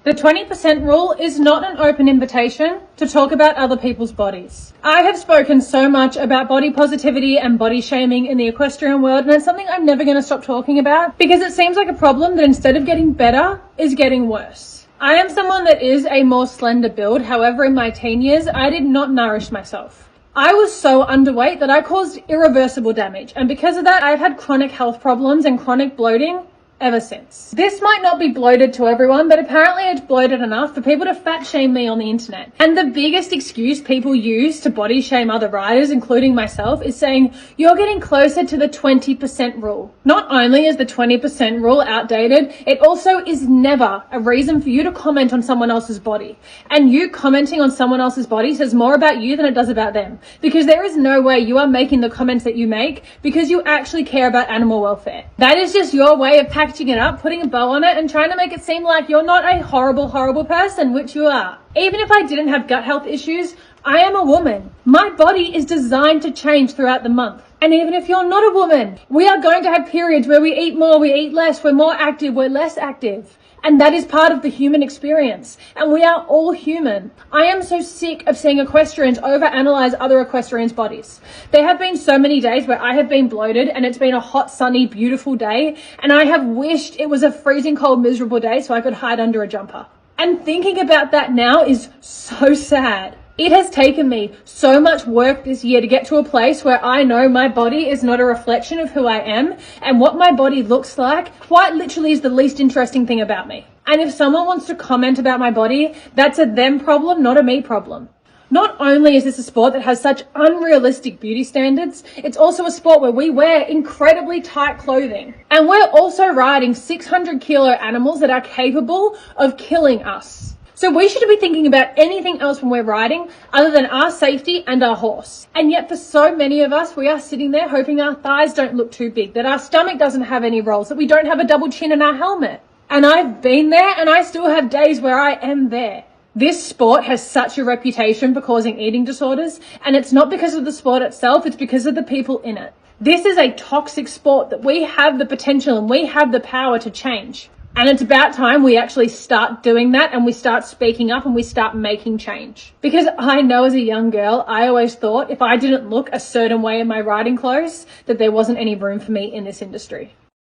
The 20% rule is not an open invitation to talk about other people's bodies. I have spoken so much about body positivity and body shaming in the equestrian world, and it's something I'm never going to stop talking about because it seems like a problem that instead of getting better is getting worse. I am someone that is a more slender build. However, in my teen years, I did not nourish myself. I was so underweight that I caused irreversible damage, and because of that, I've had chronic health problems and chronic bloating ever since. This might not be bloated to everyone, but apparently it's bloated enough for people to fat shame me on the internet. And the biggest excuse people use to body shame other riders, including myself, is saying, you're getting closer to the 20% rule. Not only is the 20% rule outdated, it also is never a reason for you to comment on someone else's body. And you commenting on someone else's body says more about you than it does about them. Because there is no way you are making the comments that you make because you actually care about animal welfare. That is just your way of packaging it up, putting a bow on it, and trying to make it seem like you're not a horrible, horrible person, which you are. Even if I didn't have gut health issues, I am a woman. My body is designed to change throughout the month. And even if you're not a woman, we are going to have periods where we eat more, we eat less, we're more active, we're less active. And that is part of the human experience. And we are all human. I am so sick of seeing equestrians overanalyze other equestrians' bodies. There have been so many days where I have been bloated and it's been a hot, sunny, beautiful day. And I have wished it was a freezing cold, miserable day so I could hide under a jumper. And thinking about that now is so sad. It has taken me so much work this year to get to a place where I know my body is not a reflection of who I am, and what my body looks like quite literally is the least interesting thing about me. And if someone wants to comment about my body, that's a them problem, not a me problem. Not only is this a sport that has such unrealistic beauty standards, it's also a sport where we wear incredibly tight clothing. And we're also riding 600 kilo animals that are capable of killing us. So we shouldn't be thinking about anything else when we're riding other than our safety and our horse. And yet for so many of us, we are sitting there hoping our thighs don't look too big, that our stomach doesn't have any rolls, that we don't have a double chin in our helmet. And I've been there and I still have days where I am there. This sport has such a reputation for causing eating disorders, and it's not because of the sport itself, it's because of the people in it. This is a toxic sport that we have the potential and we have the power to change. And it's about time we actually start doing that and we start speaking up and we start making change. Because I know as a young girl, I always thought if I didn't look a certain way in my riding clothes, that there wasn't any room for me in this industry.